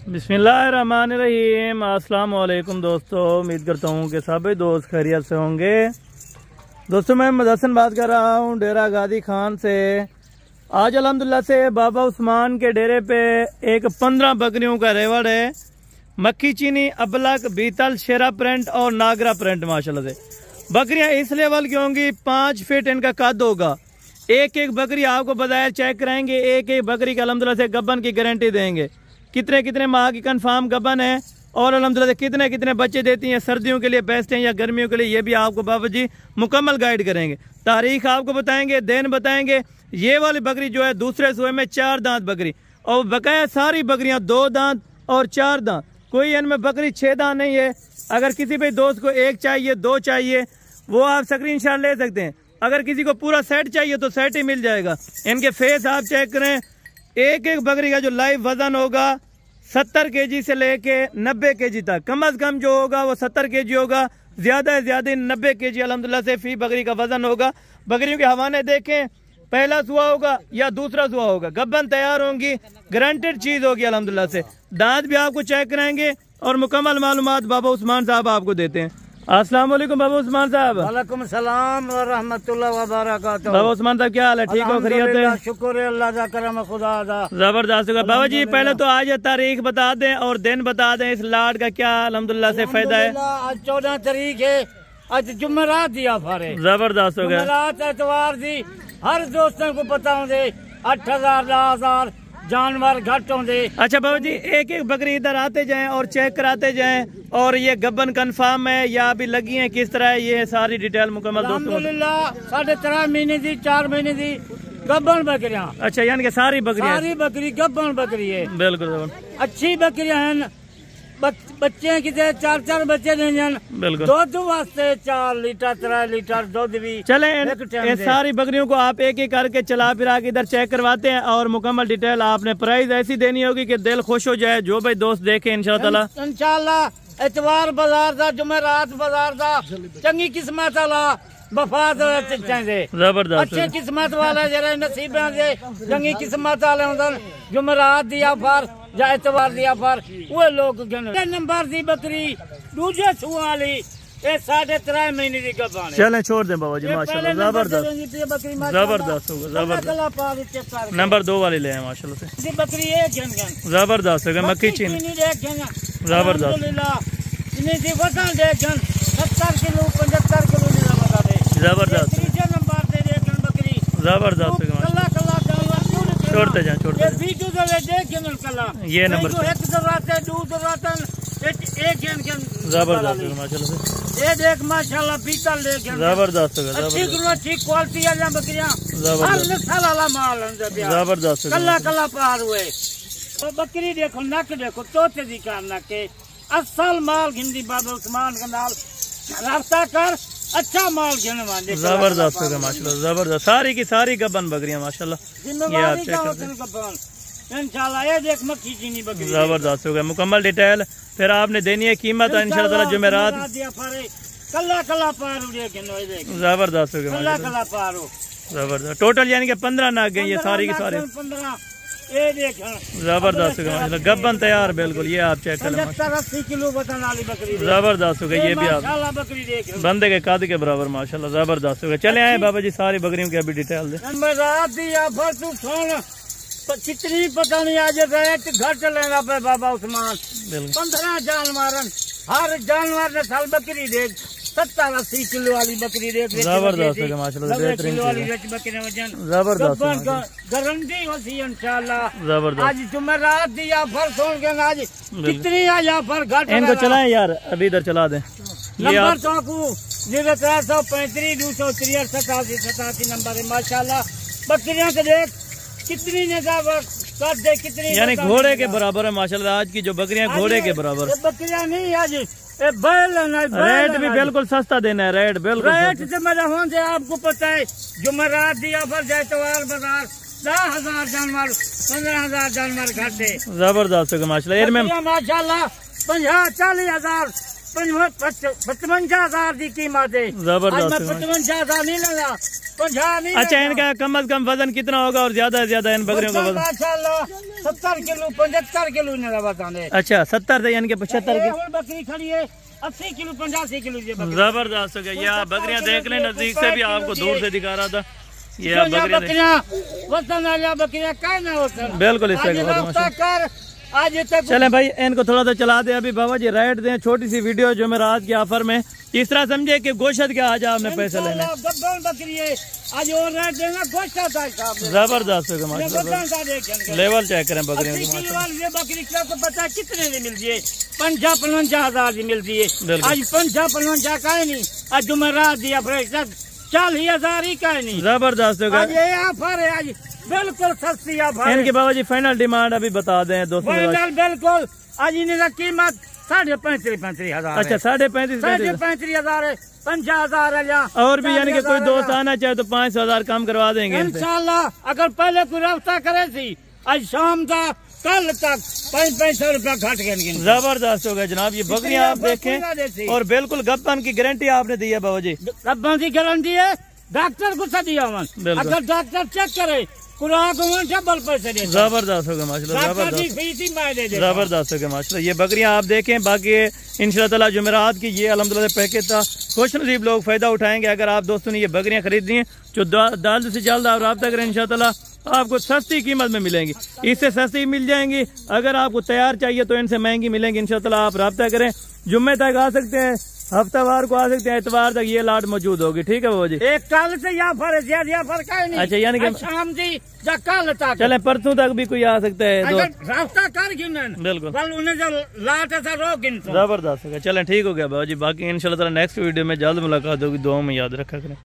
बिस्मिल्लाहिर्रहमानिर्रहीम। अस्सलाम वालेकुम दोस्तों, उम्मीद करता हूँ कि सभी दोस्त खैरियत से होंगे। दोस्तों मैं मदसन बात कर रहा हूँ डेरा गादी खान से। आज अल्हम्दुलिल्लाह से बाबा उस्मान के डेरे पे एक 15 बकरियों का रेवड़ है। मक्खी चीनी, अबलक, बीतल, शेरा प्रिंट और नागरा प्रिंट माशाल्लाह से। बकरियां इस लेवल की होंगी, 5 फीट इनका कद होगा। एक एक बकरी आपको बजाय चेक कराएंगे, एक एक बकरी का अल्हम्दुलिल्लाह से गब्बन की गारंटी देंगे। कितने कितने माह की कंफर्म गब्बन है और अल्हम्दुलिल्लाह से कितने कितने बच्चे देती हैं, सर्दियों के लिए बेस्ट हैं या गर्मियों के लिए, ये भी आपको बाबा जी मुकम्मल गाइड करेंगे। तारीख आपको बताएंगे, दिन बताएंगे। ये वाली बकरी जो है दूसरे सुबह में 4 दांत बकरी, और बकाया सारी बकरियां 2 दांत और 4 दांत, कोई इनमें बकरी 6 दांत नहीं है। अगर किसी भी दोस्त को 1 चाहिए, 2 चाहिए, वो आप स्क्रीनशॉट ले सकते हैं। अगर किसी को पूरा सेट चाहिए तो सेट ही मिल जाएगा। इनके फेस आप चेक करें। एक एक बकरी का जो लाइव वजन होगा 70 केजी से लेके 90 केजी तक, कम अज कम जो होगा वो 70 केजी होगा, ज्यादा से ज्यादा 90 केजी अल्हम्दुलिल्लाह से फी बकरी का वजन होगा। बकरियों के हवाने देखें, पहला सुआ होगा या दूसरा सुआ होगा, गब्बन तैयार होंगी, गारंटेड चीज होगी अल्हम्दुलिल्लाह से। दांत भी आपको चेक कराएंगे और मुकम्मल मालूमात बाबा उस्मान साहब आपको देते हैं। अस्सलाम वालेकुम बाबा उस्मान साहब। वालेकुम सलाम व रहमतुल्लाह व बरकातहू। बाबा उस्मान साहब क्या हाल है, ठीक हो, खैरियत है? शुक्र है अल्लाह का, करम खुदा दा। जबरदस्त होगा बाबा जी। पहले तो आज तारीख बता दें और दिन बता दें, इस लाड का क्या अल्हम्दुलिल्लाह से फायदा है? आज 14 तारीख है, आज जुमेरात दिया फारे। जबरदस्त हो गया। जुमेरात एतवार दी हर दोस्तों को पता होंगे 8000 10,000 जानवर घट होंगे। अच्छा बाबा जी, एक एक बकरी इधर आते जाएं और चेक कराते जाएं, और ये गब्बन कंफर्म है या अभी लगी है, किस तरह है, ये सारी डिटेल मुकम्मल दोस्तों। अल्हम्दुलिल्लाह 3.5 महीने दी 4 महीने दी गब्बन बकरियां। अच्छा, यानी कि सारी बकरियां, सारी बकरी गब्बन बकरी है। बिल्कुल अच्छी बकरियां हैं। बच्चे कितने 4 बच्चे देंगे। बिल्कुल। दूध वास्ते 4 लीटर 3 लीटर दूध भी चले। ये सारी बकरियों को आप एक एक करके चला फिरा के इधर चेक करवाते हैं और मुकम्मल डिटेल आपने प्राइस ऐसी देनी होगी कि दिल खुश हो जाए, जो भाई दोस्त देखे इंशाल्लाह। एतवार बाजार दा, जुमेरात बाजार दा, चंगी किस्मत वाला वफाद जबरदस्त अच्छे किस्मत वाले जरा नसीबा दे चंगी किस्मत वाले होंदन। जुमेरात दिया फार या एतवार दिया फार वो लोग नंबर दी बकरी दूजे सुआ वाली ये 3.5 महीने की गब्बान है। चलें छोड़ दें बाबा जी, माशाल्लाह जबरदस्त जबरदस्त होगा, जबरदस्त। नंबर 2 वाली ले आए माशाल्लाह से। बकरी एक जबरदस्त होगा, मक्खी चीनी जबरदस्त। 70 किलो 75 किलो जबरदस्त नंबर दे बकरी जबरदस्त। छोड़ते जाए छोड़ते जाए। ये नंबर जबरदस्त माशाल्लाह से। ये देख माशाल्लाह पीतल देख जबरदस्त होगा, अच्छी क्वालिटी वाली बकरियां, माल जबरदस्त कल्ला कल्ला पार हुए। बकरी देखो, नक देखो, तोते दी कार नक असल माल हिंदी बाबा उस्मान के नाल रास्ता कर, अच्छा माल जबरदस्त होगा माशाल्लाह, जबरदस्त। सारी की सारी गब्बन बकरियां माशाल्लाह, ये आप चेक करते हैं इंशाल्लाह। ये देख मक्खी चीनी बकरी जबरदस्त होगा। मुकम्मल डिटेल फिर आपने देनी है, कीमत इंशाल्लाह जुमेरात। कल्ला कल्ला पार जबरदस्त होगा, कल्ला कल्ला पार हो जबरदस्त। टोटल यानी कि 15 नाग गए ये सारी की सारी। 15 ये देख जबरदस्त होगा माशाल्लाह, गब्बन तैयार बिल्कुल। ये आप चेक करें, 70-80 किलो वजन वाली बकरी जबरदस्त होगा। ये भी आप बकरी देख बंदे के कद के बराबर माशाल्लाह, जबरदस्त होगा। चले आए बाबा जी, सारी बकरियों की अभी डिटेल दे। कितनी पता नहीं आज रेट घट लेना पे बाबा उस्मान। 15 जानवर, हर जानवर ने साल बकरी देख 70-80 किलो वाली बकरी देख जबरदस्त होगा माशाल्लाह, बेहतरीन जबरदस्त गारंटी होती है इंशाल्लाह। जबरदस्त। आज जुमेरात दी ऑफर सुन के आज कितनी आज ऑफर घट। इनको चलाएं यार, अभी इधर चला दें। नंबर तो 0335 263 87 नंबर है माशाल्लाह। बकरियां के देख कितनी कर दे, कितनी यानी घोड़े के बराबर है माशाल्लाह। आज की जो बकरियां घोड़े के बराबर। बकरियां नहीं आज बैल रेट भी बिल्कुल सस्ता देना है, रेट बिल्कुल रेट से मेरा हों से आपको पता है। जुमेरात दिया पर जायतवार बाजार 10,000 जानवर 15,000 जानवर घटे। जबरदस्त होगा माशाल्लाह। इनमें माशाल्लाह 50-40 हजार 55,000 की कीमत है। जबरदस्त। 55,000 नहीं लेना, 50 नहीं। अच्छा, इनका कम से कम वजन कितना होगा और ज्यादा से ज्यादा इन बकरियों का वजन? माशाल्लाह 70 किलो 75 किलो इन्हें बताने। अच्छा 70 से यानी कि 75 की बकरी खड़ी है 80 किलो 85 किलो। जबरदस्त हो गया। ये आप बकरियां देख लें, नजदीक से भी आपको दूर से दिखा रहा था। ये बकरियां वतन वाली बकरियां का ना वतन बिल्कुल इस तरह। आज तक चलें भाई, इनको थोड़ा सा चला दे अभी बाबा जी, राइट दें। छोटी सी वीडियो जो मैं रात के ऑफर में इस तरह समझे कि गोश्त के आज आपने पैसे लेने। बकरी है आज और रेट देना गोश्त का। जबरदस्त हो गया, लेवल चेक करें बकरियों की। बकरी का तो पता कितने की मिलती है? 55,000 की मिलती है। आज 55,000 का नहीं, आज जुमेरात दिया 40,000 ही का नहीं। जबरदस्त हो गया। ये ऑफर है आज बिल्कुल सस्ती ऑफर। इनके बाबा जी फाइनल डिमांड अभी बता दें दोस्तों। बिल्कुल आज इनकी कीमत 35,000। अच्छा 35,000 है, 50,000 है यहाँ। और भी यानी कि कोई दोस्त आना चाहे तो 500,000 कम करवा देंगे इंशाल्लाह। अगर पहले कोई रास्ता करे थी आज शाम का कल तक 500 रुपया घट गए। जबरदस्त हो गया जनाब। ये बकरियां आप देखें और बिल्कुल गप्पन की गारंटी आपने दी है बाबा जी। गप्पन की गारंटी है, डॉक्टर को दिया। अगर डॉक्टर चेक करे डबल पैसे दे। जबरदस्त हो गया माशाल्लाह, जबरदस्त हो गया माशाल्लाह। ये बकरियां आप देखें। बाकी इंशाल्लाह ताला जुमेरात की ये अल्हम्दुलिल्लाह पैकेज था, खुश नसीब लोग फायदा उठाएंगे। अगर आप दोस्तों ने ये बकरियां खरीदनी है तो जल्द से जल्द आप रब्ता करें, इंशाल्लाह ताला आपको सस्ती कीमत में मिलेंगी। इससे सस्ती मिल जाएंगी। अगर आपको तैयार चाहिए तो इनसे महंगी मिलेंगी। इंशाल्लाह ताला आप रब्ता करें। जुम्मे तक आ सकते हैं, हफ्तावार को आ सकते हैं, एतवार तक ये लाट मौजूद होगी। ठीक है बाबा जी। एक कल से यहाँ पर नहीं। अच्छा यानी कि शाम जी कल तक चले परसों तक भी कोई आ सकता है। रास्ता कर बिल्कुल उन्हें जो लाट ऐसा रोक। जबरदस्त हो गया। चलें ठीक हो गया बाबा जी। बाकी इंशाल्लाह ताला नेक्स्ट वीडियो में जल्द मुलाकात होगी। दुआ में याद रखा करें।